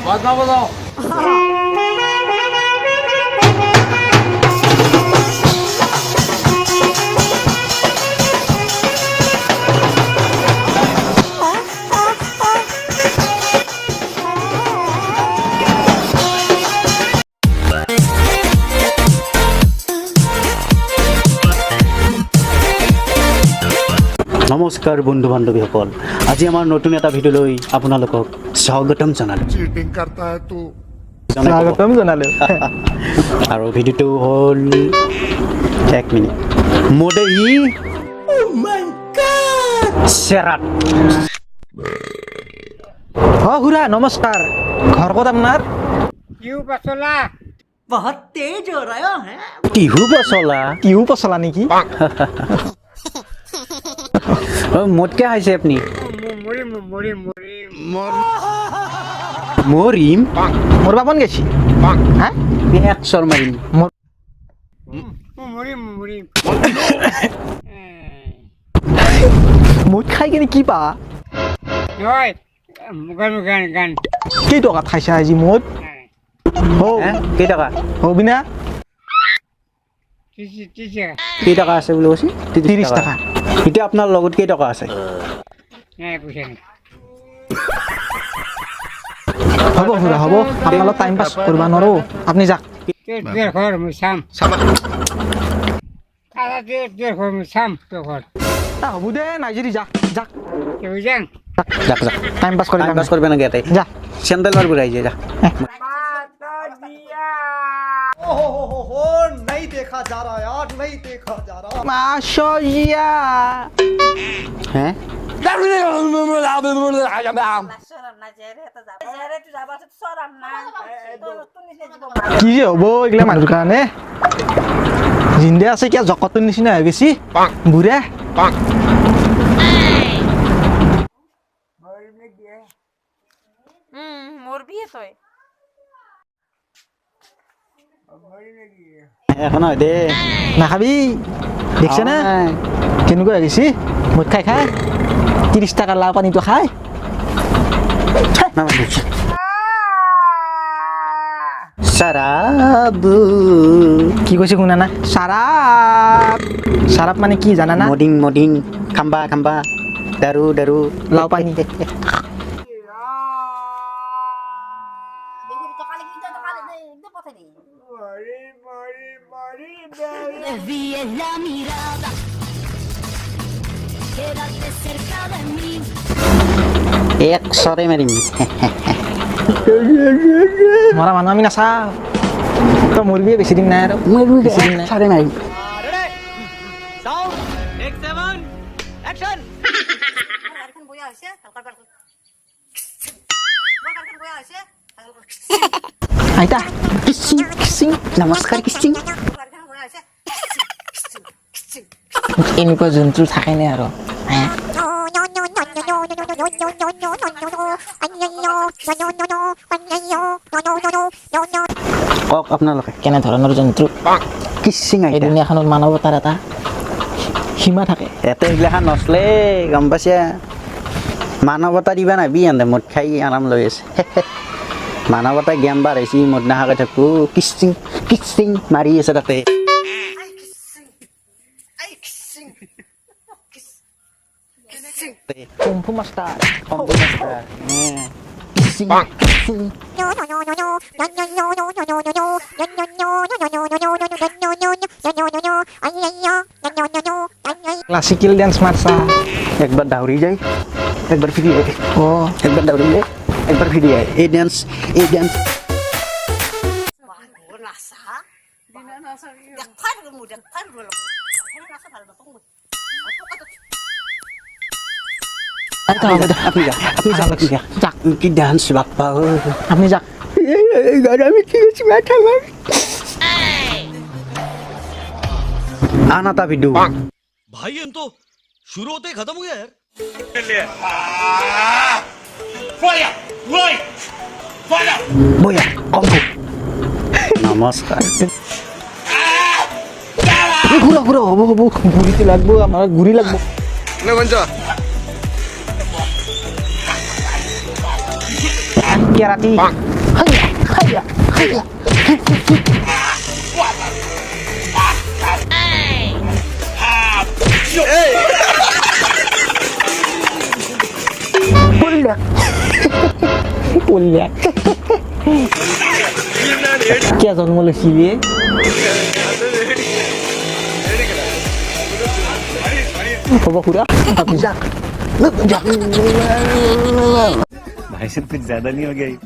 बात ना बताओ। নমস্কাৰ বন্ধু বান্ধৱীসকল, আজি আমাৰ নতুন এটা ভিডিঅ'লৈ আপোনালোকক স্বাগতম জনালোঁ। चीटिंग करता है तू। স্বাগতম জনালোঁ। আৰু ভিডিঅ'টো হ'ল 1 মিনিট মোদে ই চেৰাত। খুৰা নমস্কাৰ, ঘৰ ক'ত আপোনাৰ? টিহু পচলা কিহু পচলা নেকি? মোতকে খাইছে আপুনি? মৰিম মোৰ বাপন গেছি হা? এক চৰ মাৰিম। মুঠ খাই কিনে কি পা? কেই টকাত খাইছা আজি মুঠ? কেইটকা হবি না? কেইটকা আছে বুলি কৈছে? 30 টকা। এতিয়া আপোনাৰ লগত কেইটকা আছে? হ'ব খুৰা হ'ব, আপোনাৰ লগত টাইম পাছ কৰিব নোৱাৰো, আপুনি যাক। হ'ব দে নাই যদি যাক যাক যাক যাক টাইম পাছ কৰি টাইম পাছ কৰিব নাগে ইয়াতে। যা চেণ্ডেল মাৰ ঘূৰাই যায় যা। মাছজিয়া হে কি যে হ'ব এইগিলা মানুহৰ কাৰণে? জিন্দে আছে কিয় জকতৰ নিচিনা হৈ গৈছি বুঢ়া। এখন হয় দে নাখাবি, দেখছে না কেনেকুৱা হৈ গৈছি? মদ খাই খাই 30 টকাৰ লাও পানীটো খাই। চাৰাব কি কৈছে শুনা না? চাৰাপ চাৰাপ মানে কি জানা না? মডিং মডিং খাম্বা খাম্বা দাৰু দাৰু লাও পানী। Desvíes la mirada, quédate cerca de mí. এক চৰে মাৰিম। মৰা মানুহ আমি নাচাওঁ, তই মৰিবি বেছি দিন নাই আৰু। বেছি দিন নাই। চৰে মাৰিম। আইতা কিচিং কিচিং নমস্কাৰ কিচিং। এনেকুৱা জন্তু থাকেনে আৰু? কওক আপোনালোকে কেনেধৰণৰ জন্তু? কিচিং এই দুনীয়াখনত মানৱতাৰ এটা সীমা থাকে। ইয়াতে এইগিলাখান নচলে গম পাইছে। মানৱতা দিবা নাবি এনে মদ খাই আৰাম লৈ আছে। মানৱতা জ্ঞান বাঢ়াইছি, মদ নাখাকে থাকো। কিচিং কিচিং মাৰি আছে তাতে। কুম্ফু মাষ্টাৰ কিচিং কিচিং ক্লাছিকেল ডান্স মাৰছা। একবার দাউরি যায় একবার ফিরে যায়। অ একবার দাউরি যায় একবার ফিরে যায়। এই ডান্স এই ডান্স আইতা হ'ব দে, আপনি যা আপনি যা আপনি যা যাক কি ডান্স বাপ্পা আপনি যাক। আমি কি হচ্ছে মাথা মার আনাতা ভিডিও भाई हम तो शुरू होते ही खत्म हो गया यार। বয়া কম্পো নমস্কার। ঘুরা ঘুরা হবো হবো, ঘুরিতে লাগবো, আমার ঘুরি লাগবো। কেরাতি কিয় জন্ম লৈছি বে হ'ব খুৰা আপুনি যাক भाई साहब कुछ ज्यादा नहीं हो गया ये?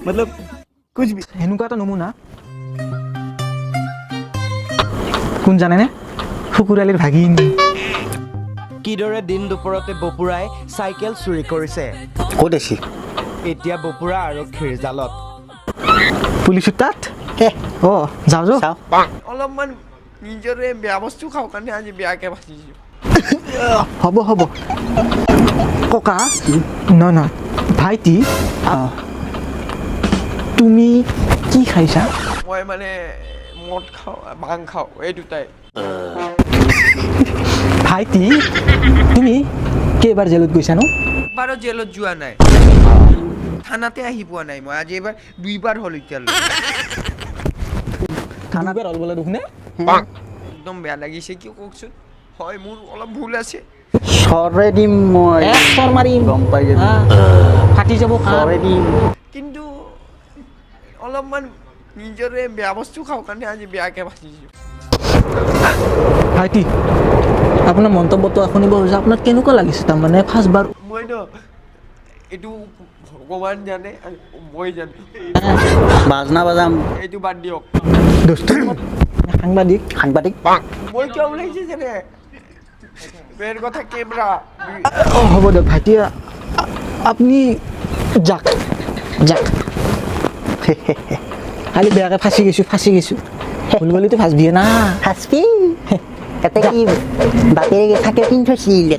मतलब कुछ भी সেনেকুৱা এটা নমুনা কোন জানেনে শুকুৰালীৰ ভাগিন কিদৰে দিন দুপৰতে বপুৰাই চাইকেল চুৰি কৰিছে ক'ত আছে এতিয়া বপুৰা আৰক্ষীৰ জালত পুলিচৰ তাত অঁ যাওঁ যাওঁ চাওঁ অলপমান নিজৰে বেয়া বস্তু খাওঁ কাৰণে আজি বেয়াকে ভাজিছোঁ হ'ব হ'ব ককা নহয় নহয় ভাইটি তুমি কি খাইছা মই মানে মদ খাওঁ ভাং খাওঁ এই দুটাই ভাইটি তুমি কেইবাৰ জেলত গৈছা নো এবাৰো জেলত যোৱা নাই থানাতে আহি পোৱা নাই মই আজি এবাৰ 2বাৰ হ'ল এতিয়ালৈ দুবাৰ হ'ল বোলে দেখোন একদম বেয়া লাগিছে কিয় কওকচোন হয় মোৰ অলপ ভুল আছে চৰে দিম মই চৰ মাৰিম গম পাই যাবি ফাটি যাব চৰে দিম কিন্তু অলপমান নিজৰে বেয়া বস্তু খাওঁ কাৰণে আজি বেয়াকে ভাজিছোঁ ভাইটি আপোনাৰ মন্তব্যটো শুনিব হৈছে আপোনাৰ কেনেকুৱা লাগিছে তাৰমানে ফাৰ্ষ্টবাৰ মই ন এইটো ভগৱান জানে আৰু মই জানো বাজনা বাজাম এইটো বাদ দিয়ক দোস্তৰ সাংবাদিক সাংবাদিক মই কিয় ওলাইছে জানে মেইন কথা কেমেৰা অঁ হ'ব দিয়ক ভাইটি আপুনি যাক যাক খালি বেয়াকৈ ফাঁচি গৈছোঁ ভুল গলিতো ফাঁচবিয়ে না হাসবি এতে কি বাপের থাকে কিন থৈছিল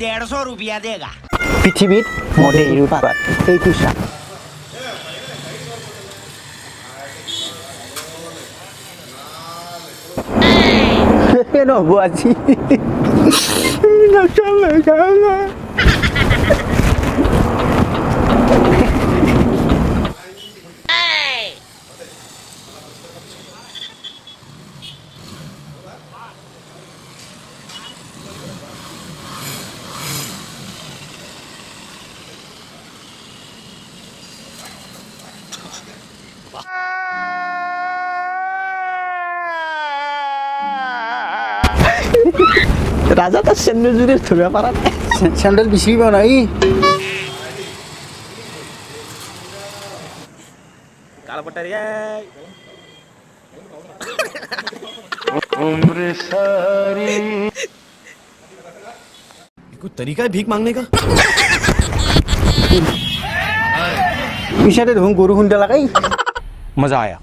150 रुपया देगा পৃথিবীত মদের উৎপাত এইটো চা নহ'ব আজি রাজা তার সেন্ডেল জুড়ে ধরে পারা স্যান্ডেল বিছিব নাই कोई तरीका है भीख मांगने का পিছতে দেখোন গৰু খুন্দা লাগে मजा आया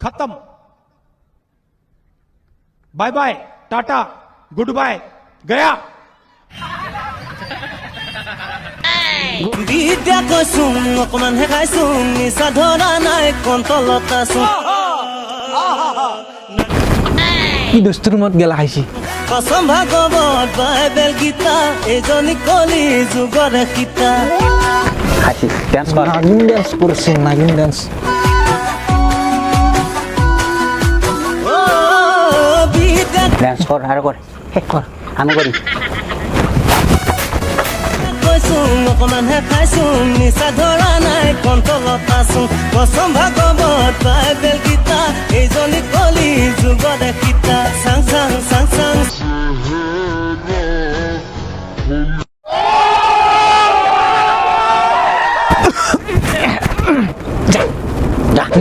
खत्म bye bye tata goodbye गया বিদ্যা কৈছো অকমান হেকাইছো নিচা ধৰা নাই কণ্টলত আছো কি দোস্তৰ ৰুমত গেলা খাইছি কসম ভাগৱত বাইবেল গীতা এজনী কলি যুগৰে সীতা খাইছি ডান্স কৰ নাগিন ডেন্স কৰিছে নাগিন ডেন্স বিদ্যা ডান্স কৰ আৰু কৰ কৰ আমি কৰিম কৈছো অকমান হেকাইছো নিচা ধৰা নাই কণ্টলত আছো কসম ভাগৱত বাইবেল গীতা এজনী কলি যুগৰে সীতা চাং চাং চাং চাং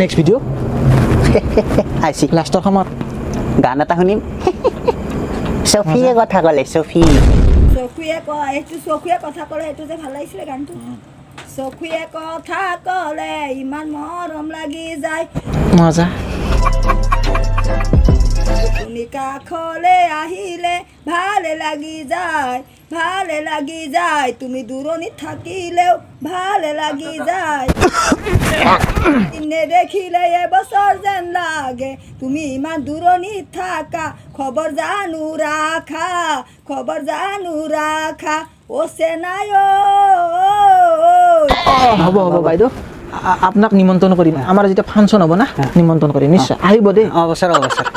নেক্সট ভিডিঅ' আইছি লাষ্টৰ সময়ত গান এটা শুনিম চফিয়ে কথা ক'লে চফি চকুৱে এইটো চকুৱে কথা ক'লে এইটো যে ভাল লাগিছিলে গানটো চকুৱে কথা ক'লে ইমান মৰম লাগি যায় মজা তুমি কাষলে আহিলে ভালে লাগি যায় তুমি দূৰণিত থাকিলেও ভালে লাগি যায় নেদেখিলে এবছৰ যেন লাগে তুমি ইমান দূৰণিত থাকা খবৰ জানো ৰাখা অ চেনাই হ'ব বাইদেউ আপোনাক নিমন্ত্ৰণ কৰিম আমাৰ যেতিয়া ফাংচন হ'ব না নিমন্ত্ৰণ কৰিম নিশ্চয় আহিব দেই অৱসৰ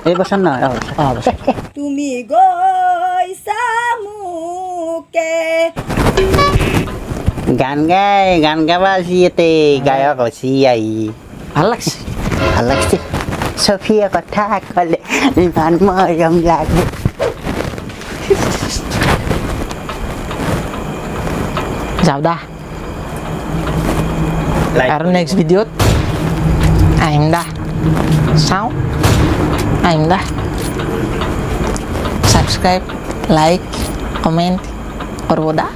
এই বছৰ নহয় অৱসৰ তুমি গৈছা মোকে গান গাবা আজি ইয়াতে গায়ক হৈছে আহি ভাল লাগছে ভাল লাগছে চফিয়ে কথা ক'লে ইমান মৰম লাগে যাওঁ দা আৰু নেক্সট ভিডিঅ'ত আহিম দা চাওঁ আহিম দা ছাবস্ক্ৰাইব লাইক কমেণ্ট কৰিব দা